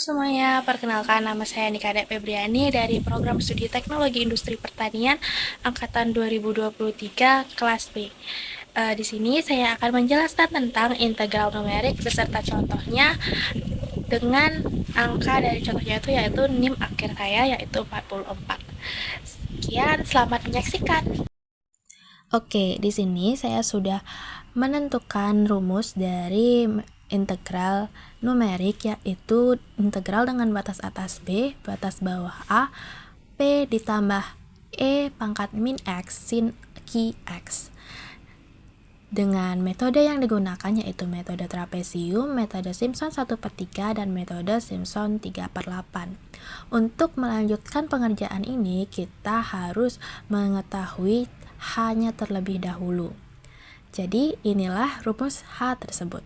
Semuanya, perkenalkan nama saya Nikada Febriani dari Program Studi Teknologi Industri Pertanian Angkatan 2023 kelas B. Di sini saya akan menjelaskan tentang integral numerik beserta contohnya dengan angka dari contohnya itu yaitu NIM akhir saya yaitu 44. Sekian, selamat menyaksikan. Oke, di sini saya sudah menentukan rumus dari integral numerik, yaitu integral dengan batas atas B, batas bawah A, P ditambah E pangkat min X sin Q X. Dengan metode yang digunakan yaitu metode trapesium, metode Simpson 1/3, dan metode Simpson 3/8. Untuk melanjutkan pengerjaan ini, kita harus mengetahui H-nya terlebih dahulu. Jadi, inilah rumus H tersebut.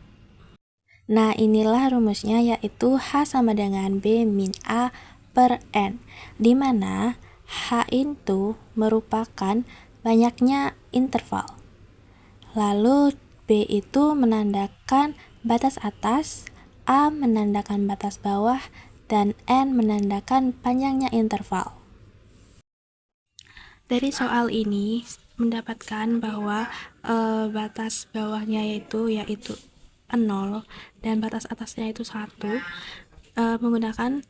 Nah, inilah rumusnya, yaitu H sama dengan B min A per N, di mana H itu merupakan banyaknya interval. Lalu B itu menandakan batas atas, A menandakan batas bawah, dan N menandakan panjangnya interval. Dari soal ini mendapatkan bahwa batas bawahnya yaitu 0 dan batas atasnya itu 1. Menggunakan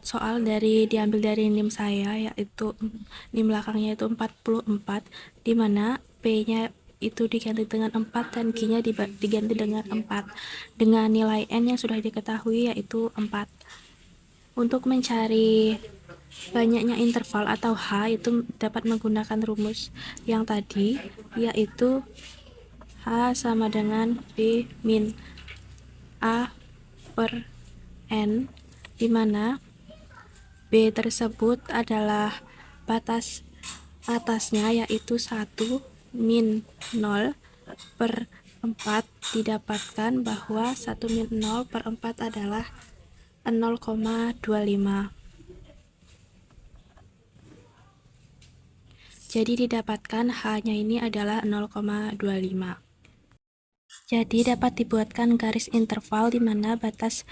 soal dari diambil dari NIM saya yaitu NIM belakangnya itu 44, di mana P-nya itu diganti dengan 4 dan Q-nya diganti dengan 4 dengan nilai N yang sudah diketahui yaitu 4. Untuk mencari banyaknya interval atau H itu dapat menggunakan rumus yang tadi, yaitu H sama dengan B min A per N, di mana B tersebut adalah batas atasnya yaitu 1 min 0 per 4, didapatkan bahwa 1 min 0 per 4 adalah 0,25. Jadi didapatkan H-nya ini adalah 0,25. Jadi dapat dibuatkan garis interval di mana batas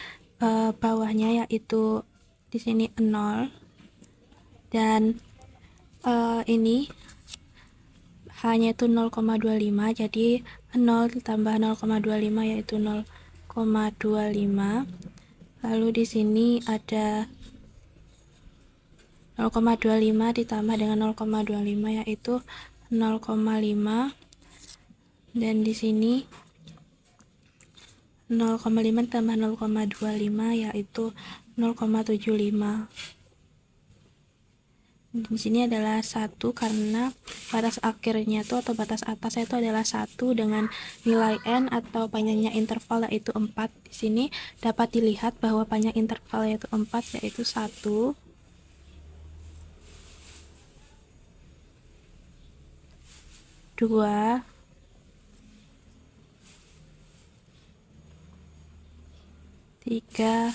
bawahnya yaitu di sini 0 dan ini H-nya itu 0,25, jadi 0 ditambah 0,25 yaitu 0,25. Lalu di sini ada 0,25 ditambah dengan 0,25 yaitu 0,5, dan di sini 0,5 tambah 0,25 yaitu 0,75. Di sini adalah 1 karena batas akhirnya itu atau batas atasnya itu adalah 1 dengan nilai N atau panjangnya interval yaitu 4. Di sini dapat dilihat bahwa panjang interval yaitu 4 yaitu 1, 2, 3,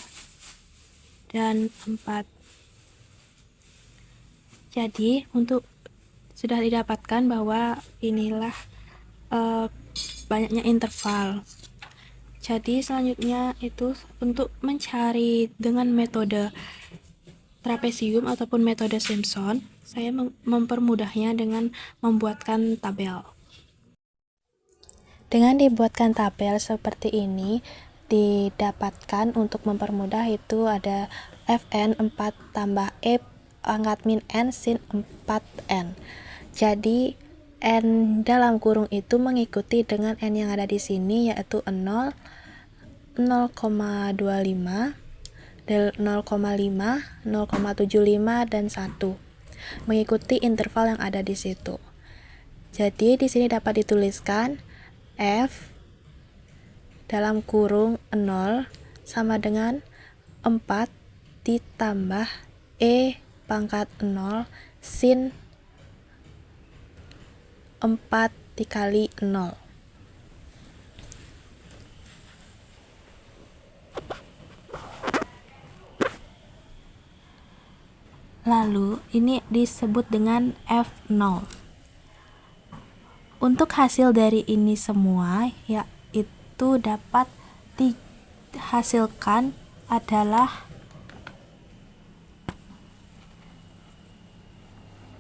dan 4. Jadi untuk sudah didapatkan bahwa inilah banyaknya interval. Jadi selanjutnya itu untuk mencari dengan metode trapesium ataupun metode Simpson, saya mempermudahnya dengan membuatkan tabel. Dengan dibuatkan tabel seperti ini, didapatkan untuk mempermudah itu ada Fn 4 tambah E pangkat min N sin 4N. Jadi N dalam kurung itu mengikuti dengan N yang ada di sini yaitu 0, 0,25, 0,5, 0,75, dan 1. Mengikuti interval yang ada di situ. Jadi di sini dapat dituliskan F dalam kurung 0 sama dengan 4 ditambah E pangkat 0 sin 4 dikali 0. Lalu ini disebut dengan F0. Untuk hasil dari ini semua yaitu dapat dihasilkan adalah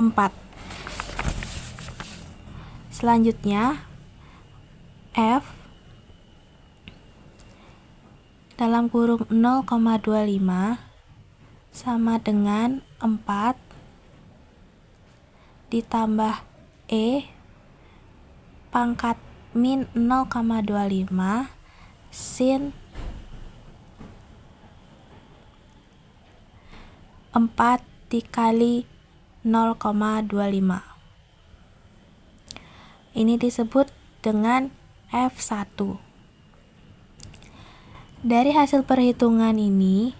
4. Selanjutnya F dalam kurung 0,25 sama dengan 4 ditambah E pangkat min 0,25 sin 4 dikali 0,25. Ini disebut dengan F1. Dari hasil perhitungan ini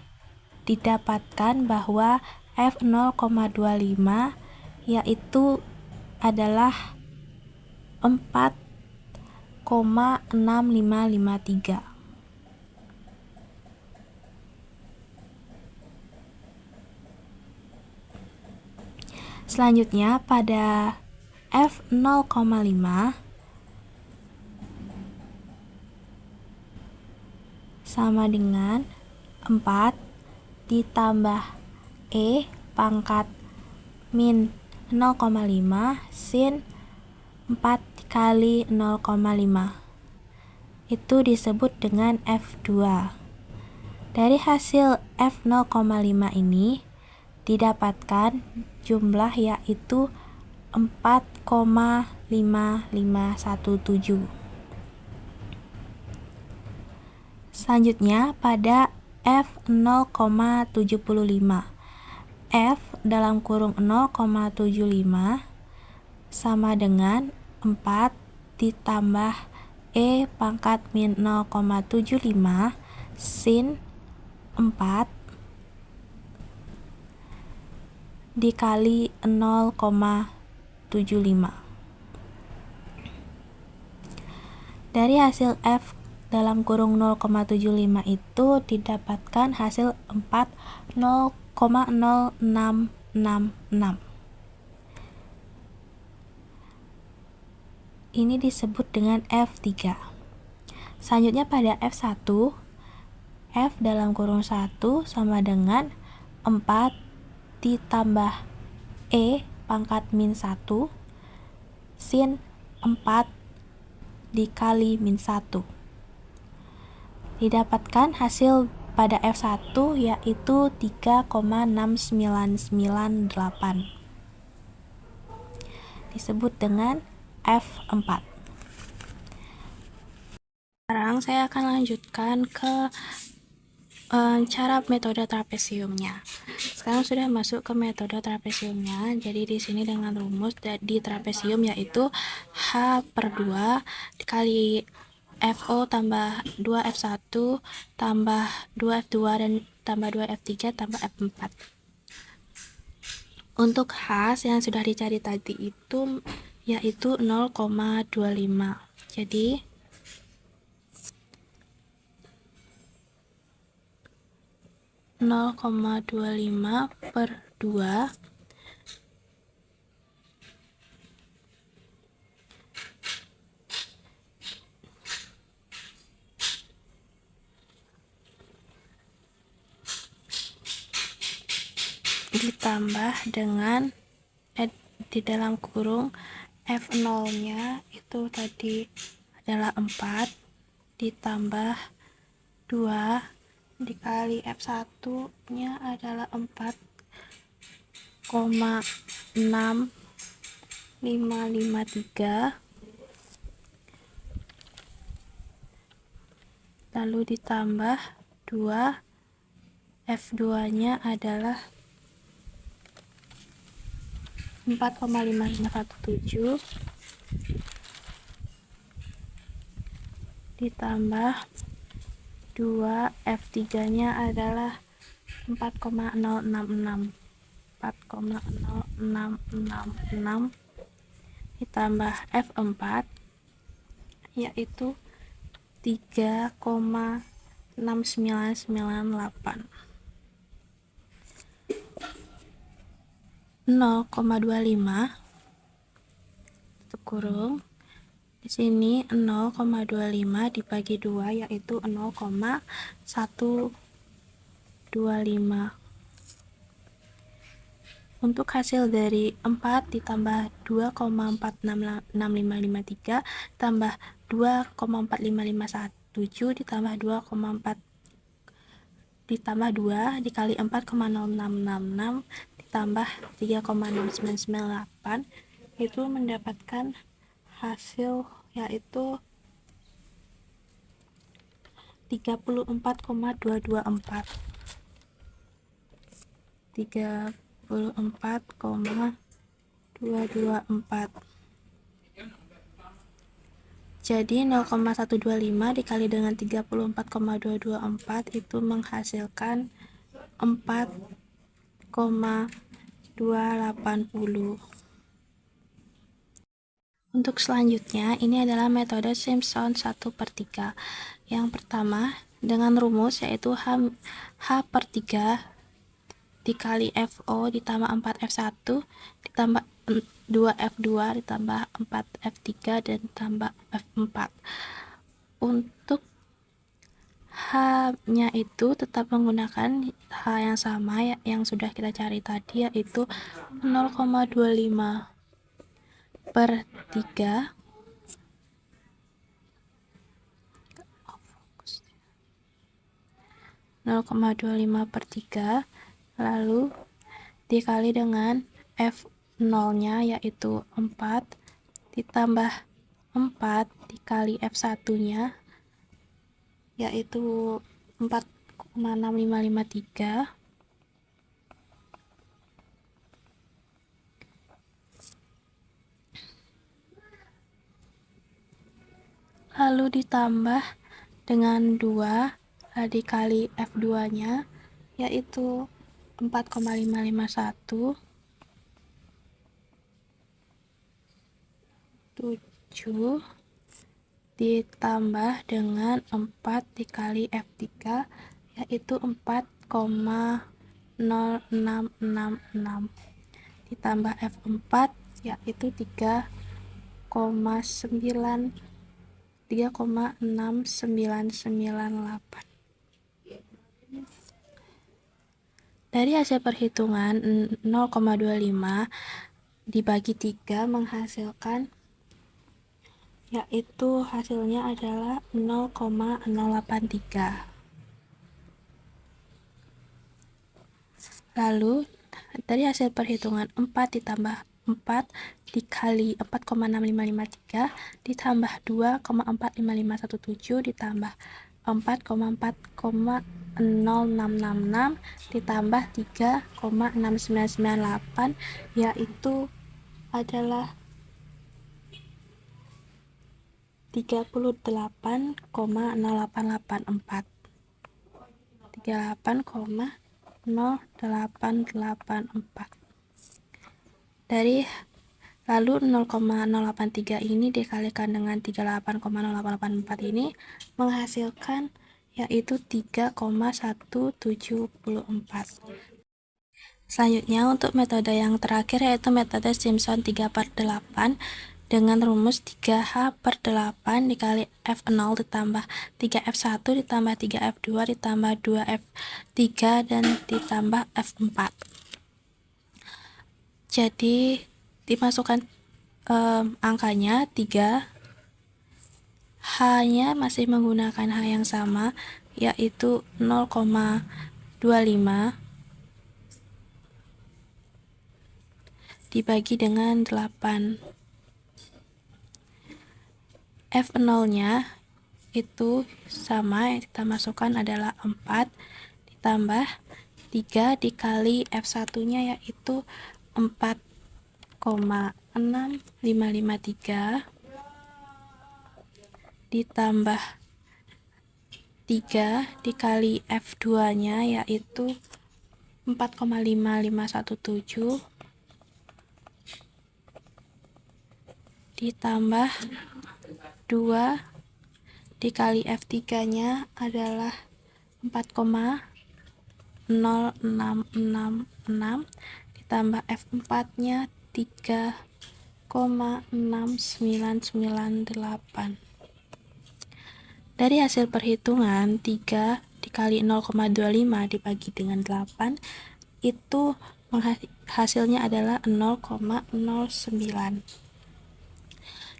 didapatkan bahwa F0,25 yaitu adalah 4,6553. Selanjutnya pada F0,5 sama dengan 4 ditambah E pangkat min 0,5 sin 4 kali 0,5. Itu disebut dengan F2. Dari hasil F0,5 ini didapatkan jumlah yaitu 4,5517. Selanjutnya pada F0,75. F dalam kurung 0,75 sama dengan 4 ditambah E pangkat min 0,75 sin 4 dikali 0,75. Dari hasil F dalam kurung 0,75 itu didapatkan hasil 4,0666. Ini disebut dengan F3. Selanjutnya pada F1, F dalam kurung 1 sama dengan 4 ditambah E pangkat min 1 sin 4 dikali min 1. Didapatkan hasil pada F1 yaitu 3,6998. Disebut dengan F4. Sekarang saya akan lanjutkan ke cara metode trapesiumnya. Sekarang sudah masuk ke metode trapesiumnya. Jadi di sini dengan rumus di trapesium yaitu H/2 dikali FO tambah 2F1 tambah 2F2 dan tambah 2F3 tambah F4. Untuk H yang sudah dicari tadi itu yaitu 0,25. Jadi 0,25 per 2 ditambah dengan di dalam kurung F0 nya itu tadi adalah 4 ditambah 2 dikali F1 nya adalah 4,6553 lalu ditambah 2 F2 nya adalah 4,5517 ditambah 2 F3 nya adalah 4,066 ditambah F4 yaitu 3,6998. 0,25 tutup kurung. Di sini 0,25 dibagi 2 yaitu 0,1 25. Untuk hasil dari 4 ditambah 2,46553 tambah 2,45517 ditambah 2,4 ditambah 2 dikali 4,0666 ditambah 3,6998 itu mendapatkan hasil yaitu 34,224. 34,224. Jadi 0,125 dikali dengan 34,224 itu menghasilkan 4,280. Untuk selanjutnya, ini adalah metode Simpson 1/3. Yang pertama, dengan rumus yaitu H per 3 dikali FO ditambah 4F1 ditambah 2F2 ditambah 4F3 dan tambah F4. Untuk H-nya itu tetap menggunakan H yang sama yang sudah kita cari tadi, yaitu 0,25 per 3 0,25 per 3 lalu dikali dengan F0 nya yaitu 4 ditambah 4 dikali F1 nya yaitu 4,6553 lalu ditambah dengan 2 dikali F2 nya yaitu 4,551 7 ditambah dengan 4 dikali F3 yaitu 4,0666 ditambah F4 yaitu 3,6998. Dari hasil perhitungan 0,25 dibagi 3 menghasilkan yaitu hasilnya adalah 0,083. Lalu dari hasil perhitungan 4 ditambah 4 dikali 4,6553 ditambah 2,45517 ditambah 4,4,0666 ditambah 3,6998 yaitu adalah 38,0884. 38,0884. Dari lalu 0,083 ini dikalikan dengan 38,0884 ini menghasilkan yaitu 3,174. Selanjutnya untuk metode yang terakhir yaitu metode Simpson 3/8 dengan rumus 3H per 8 dikali F0 ditambah 3F1 ditambah 3F2 ditambah 2F3 dan ditambah F4. Jadi dimasukkan angkanya 3, H-nya masih menggunakan H yang sama yaitu 0,25 dibagi dengan 8. F0 nya itu sama, yang kita masukkan adalah 4 ditambah 3 dikali F1 nya yaitu 4,6553 ditambah 3 dikali F2 nya yaitu 4,5517 ditambah 2 dikali F3 nya adalah 4,0666 ditambah F4 nya 3,6998. Dari hasil perhitungan 3 dikali 0,25 dibagi dengan 8, itu hasilnya adalah 0,09.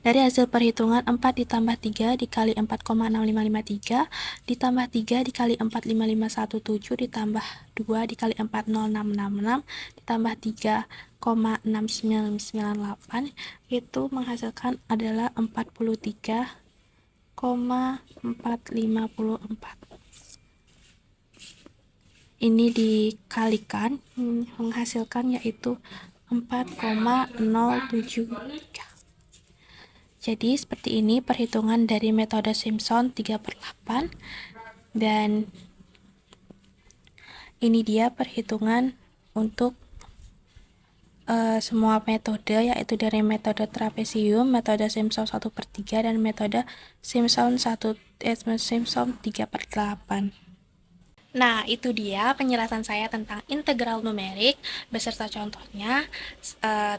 Dari hasil perhitungan 4 ditambah 3 dikali 4,6553 ditambah 3 dikali 45517 ditambah 2 dikali 40666 ditambah 3,6998 itu menghasilkan adalah 43,454. Ini dikalikan menghasilkan yaitu 4,073. Jadi seperti ini perhitungan dari metode Simpson 3/8, dan ini dia perhitungan untuk semua metode, yaitu dari metode trapesium, metode Simpson 1/3, dan metode Simpson 3/8. Nah, itu dia penjelasan saya tentang integral numerik beserta contohnya.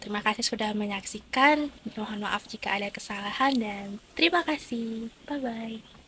Terima kasih sudah menyaksikan. Mohon maaf jika ada kesalahan dan terima kasih. Bye-bye.